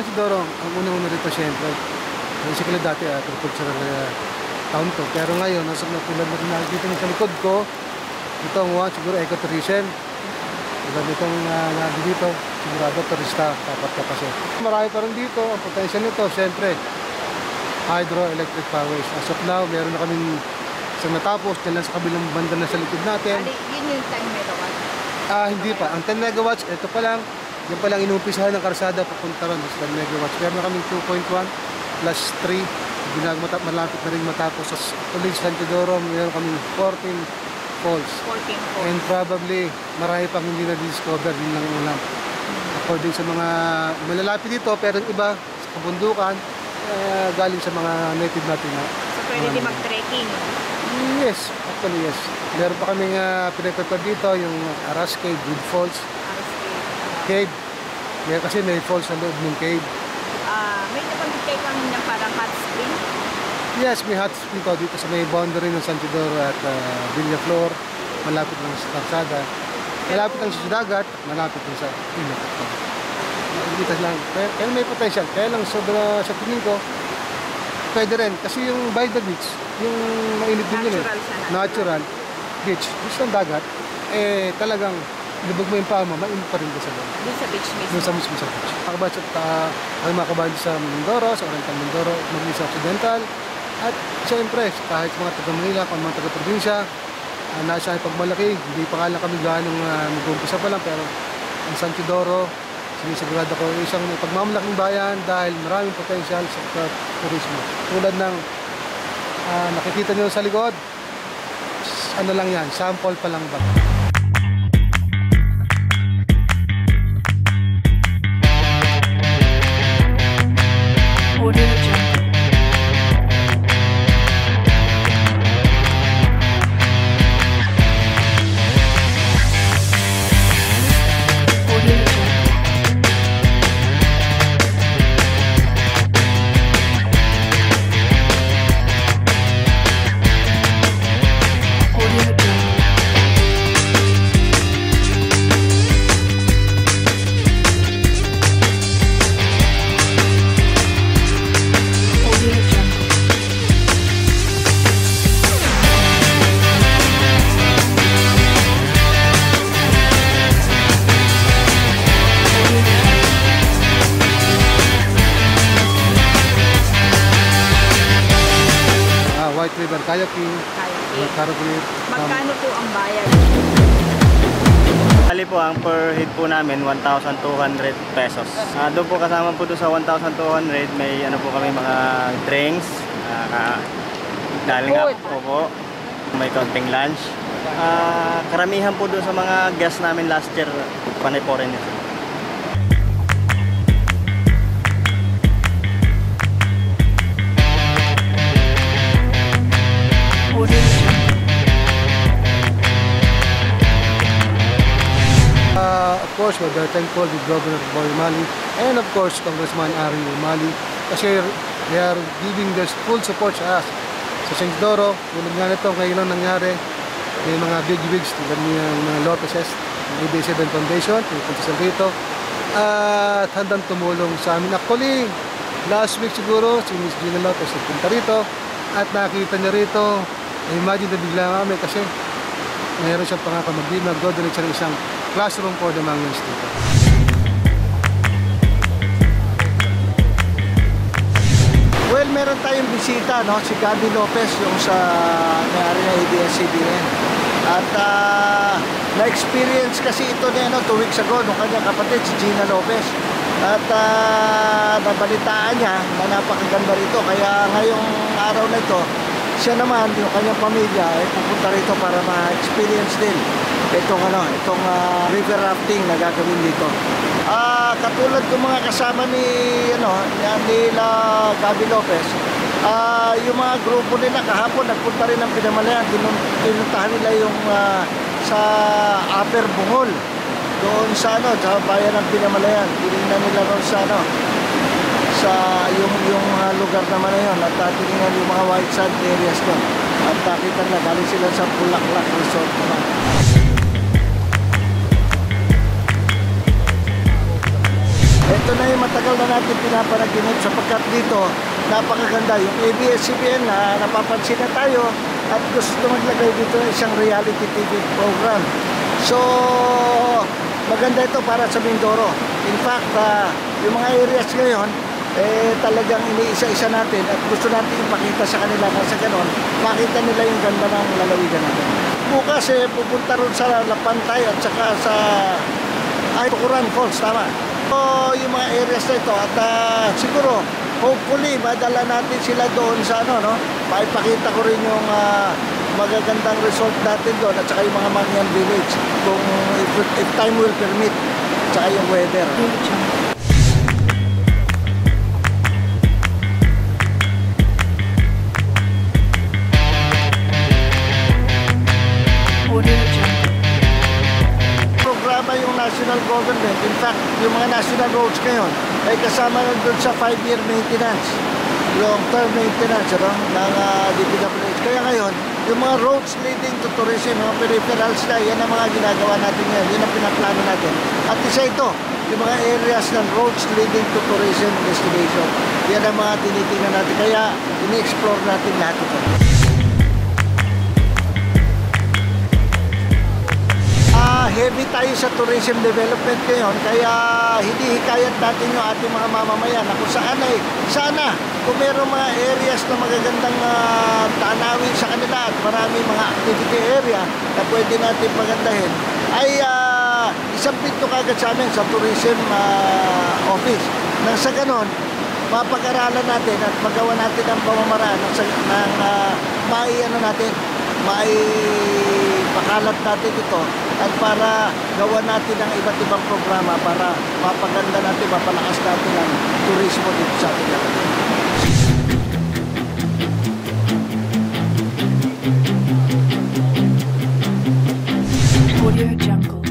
San Isidoro, ang unang-una rito siyempre, basically dati agricultural town to. Pero ngayon, nasa tulad na dito sa likod ko, ito ang siguro ecotourism. Tulad nitong dito, sigurado turista, dapat ka kasi. Marami pa rin dito, ang potential nito, siyempre, hydroelectric powers. As of now, meron na kaming isang natapos, dyan lang sa kabilang banda na sa likod natin. Yun yung 10 megawatts? Hindi pa. Ang 10 megawatts, ito pa lang. Yan pa lang inumpisahan ng karsada papunta ron sa 10 megawatts. Meron na kaming 2.1 plus 3. Malapit na rin matapos sa Ulig San Isidoro. Meron kaming 14 falls. 14 falls. And probably, marami pang hindi na-discover. Yun lang ulam. According sa mga malalapit dito, pero yung iba sa kabundukan, galing sa mga native natin. So pwede din mag-trekking? Yes, actually yes. Meron pa kaming pinag-prepare dito, yung Aras Cave, Good Falls. Cave. Kasi may falls sa loob ng cave. May napanggit kayo kanina parang hot spring? Yes, may hot spring to dito sa may boundary ng San Isidoro at Villaflor. Malapit lang sa Tarsada. Malapit lang sa dagat, malapit lang sa inlet. Dito lang. Kaya may potential. Kaya lang sobra sa tingin ko, pwede rin. Kasi yung by the beach, yung mainit din yun natural beach. Gusto ng dagat, talagang lubog mo yung paa mo, mainit pa rin ka sa loob. Doon sa beach mismo? Doon sa mismo sa beach. Mga kabayan sa Mindoro, sa Oriental Mindoro, Magdisa Occidental. At siyempre, kahit mga taga Manila, kung mga taga probinsya, nasa pagmalaki, hindi pa nga lang kami ganong mag-umpisa pa lang, pero ang San Isidoro, sinisigurado ko isang pagmamalaking bayan dahil maraming potential sa turismo. Tulad ng nakikita nyo sa likod, ano lang yan, sample pa lang ba? White River Kayaking. Magkano po ang bayad? Bali po, ang per head po namin 1,200 pesos. Doon po kasama po doon sa 1,200, may ano po kami mga drinks, daling po, may konting lunch. Karamihan po doon sa mga guests namin last year, panay foreigners. Of course, we're thankful with Governor Boy Umali and of course Congressman Ari Umali kasi they are giving their full support sa us. Sa San Isidoro, tulad nga nito ngayon lang nangyari, may mga big wigs tulad ng mga Lopeses, ng ABS7 Foundation, pupunta sa rito at handang tumulong sa amin. Actually, last week siguro, si Ms. Gina Lopez nagpunta rito at nakita niya rito, imagine na bigla kami kasi mayroon siyang pangako mag-donate siya ng isang classroom for the Mangyans dito. Well, meron tayong bisita, no? Si Gabi Lopez, yung sa may-ari na ABS-CBN. At na-experience kasi ito niya 2 weeks ago nung kanyang kapatid, si Gina Lopez. At nabalitaan niya na napakaganda rito. Kaya ngayong araw na ito, siya naman, yung kanyang pamilya, ay pupunta rito para ma-experience din itong river rafting na gagawin dito. Katulad ng mga kasama ni nila Gabi Lopez, yung mga grupo nila kahapon nagpunta rin ng Pinamalayan. Pinuntahan nila yung sa Upper Bohol, doon sa sa bayan ng Pinamalayan. Tinignan nila doon sa yung lugar naman na yun, at tinignan yung mga white sand areas doon. At nakita na galing sila sa Bulaklak Resort naman. Ito na yung matagal na natin pinapanaginip sapagkat dito napakaganda yung ABS-CBN na napapansin na tayo at gusto maglagay dito ng isang reality TV program. So, maganda ito para sa Mindoro. In fact, yung mga areas ngayon, talagang iniisa-isa natin at gusto natin ipakita sa kanila na sa ganon, makita nila yung ganda ng lalawigan natin. Bukas pupunta ron sa Lapantay at saka sa Tukuran Falls, tama. So, yung mga areas na ito at siguro, hopefully, madala natin sila doon sa maipakita ko rin yung magagandang resort natin doon at saka yung mga Mangyan Village kung if time will permit at saka yung weather. Programa yung national government. In fact, yung mga national roads ngayon ay kasama na doon sa 5-year maintenance, long-term maintenance ng DPWH. Kaya ngayon, yung mga roads leading to tourism, mga peripherals na, yan ang mga ginagawa natin ngayon. Yan ang pinaplano natin. At isa ito, yung mga areas ng roads leading to tourism destination. Yan ang mga tinitingnan natin. Kaya, ini-explore natin lahat ito. Heavy tayo sa tourism development ngayon, kaya hinihikayat natin yung ating mga mamamayan na kung saan ay sana kung meron mga areas na magagandang tanawin sa kanila at marami mga activity area na pwede natin pagandahin, ay isang pinto kagad sa amin sa tourism office. Nang sa ganon, mapag-aralan natin at magawa natin ang pamamaraan ng pakalat natin ito at para gawa natin ang iba't ibang programa para mapaganda natin, mapalakas natin ang turismo dito sa ating natin. Audio Jungle.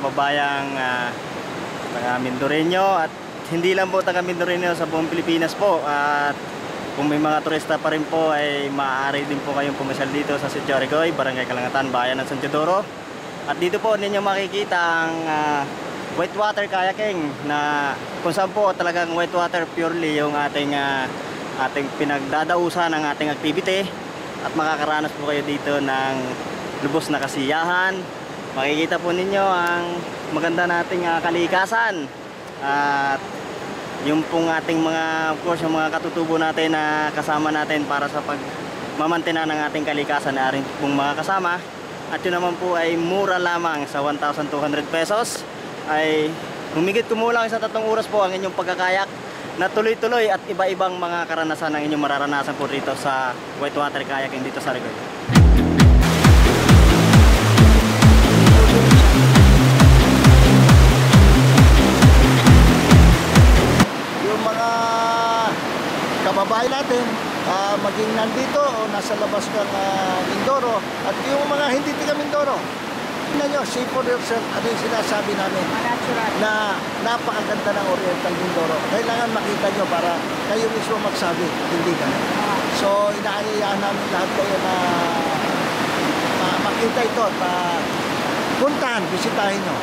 kababayang taga Mindoreño at hindi lang po taga Mindoreño, sa buong Pilipinas po. At kung may mga turista pa rin po ay maaari din po kayong pumasyal dito sa Sitio Aricoy, Barangay Kalangatan, Bayan ng San Teodoro. At dito po ninyo makikita ang whitewater kayaking, na kung saan po talagang whitewater purely yung ating pinagdadausan ng ating activity. At makakaranas po kayo dito ng lubos na kasiyahan. Makikita po ninyo ang maganda nating kalikasan. At yung pong ating mga, of course, yung mga katutubo natin na kasama natin para sa pagmamantena ng ating kalikasan na rin pong mga kasama. At yun naman po ay mura lamang sa 1,200 pesos. Ay humigit kumulang sa 3 oras po ang inyong pagkakayak na tuloy-tuloy at iba-ibang mga karanasan ang inyong mararanasan po dito sa whitewater kayaking dito sa Aricoy. Yung mga kababayan natin, maging nandito o nasa labas ng Mindoro, at yung mga hindi taga Mindoro, tingnan nyo, see for yourself, ano yung sinasabi namin Natural. na napakaganda ng Oriental Mindoro. Kailangan makita nyo para kayo mismo magsabi, hindi kami. So inaayayaan namin lahat kayo na makita ito at puntahan, bisitahin nyo.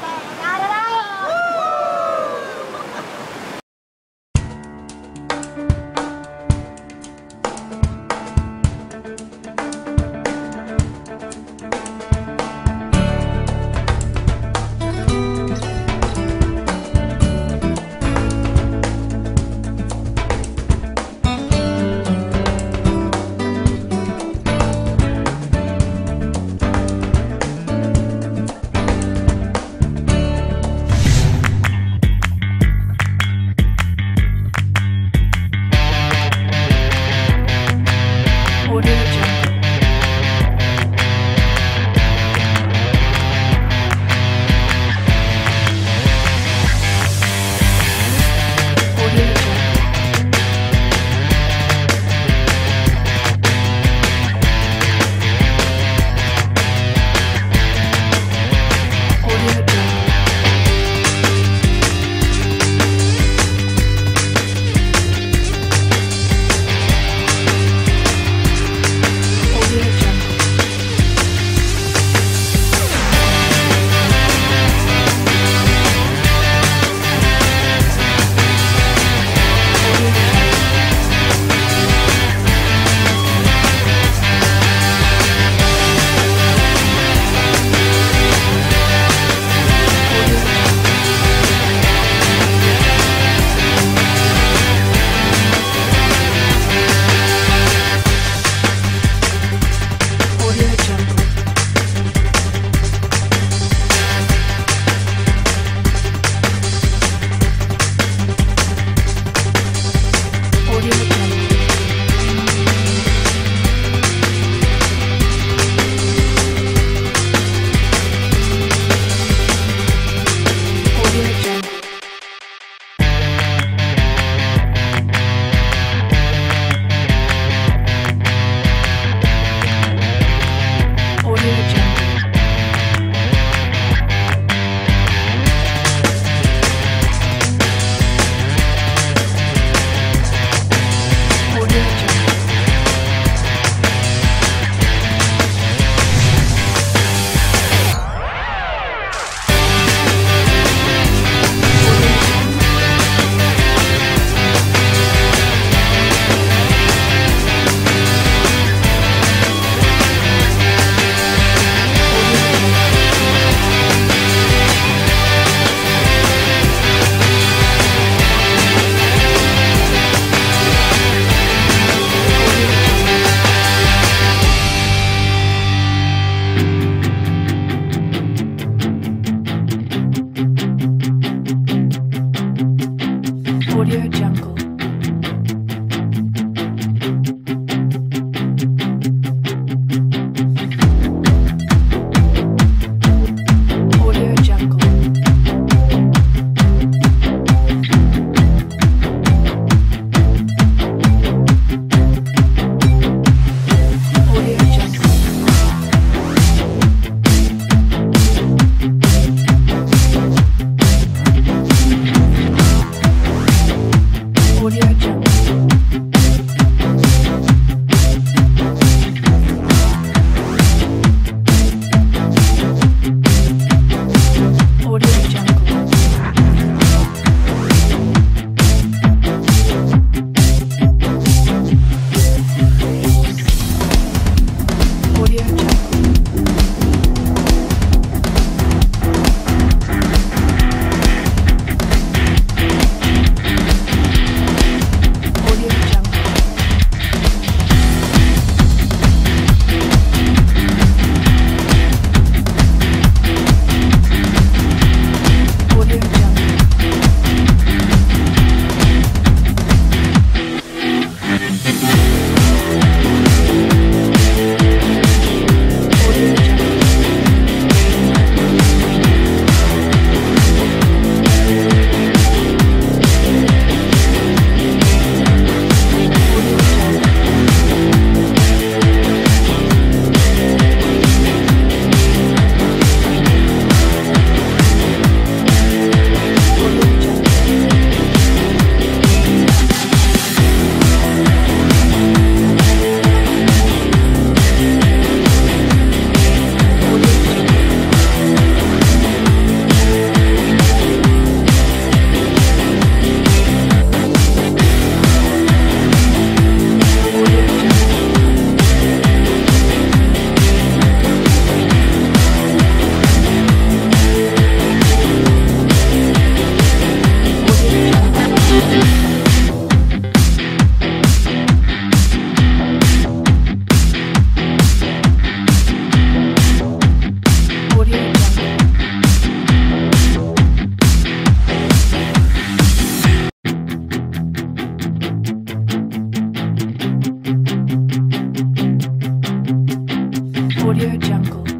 Jungle.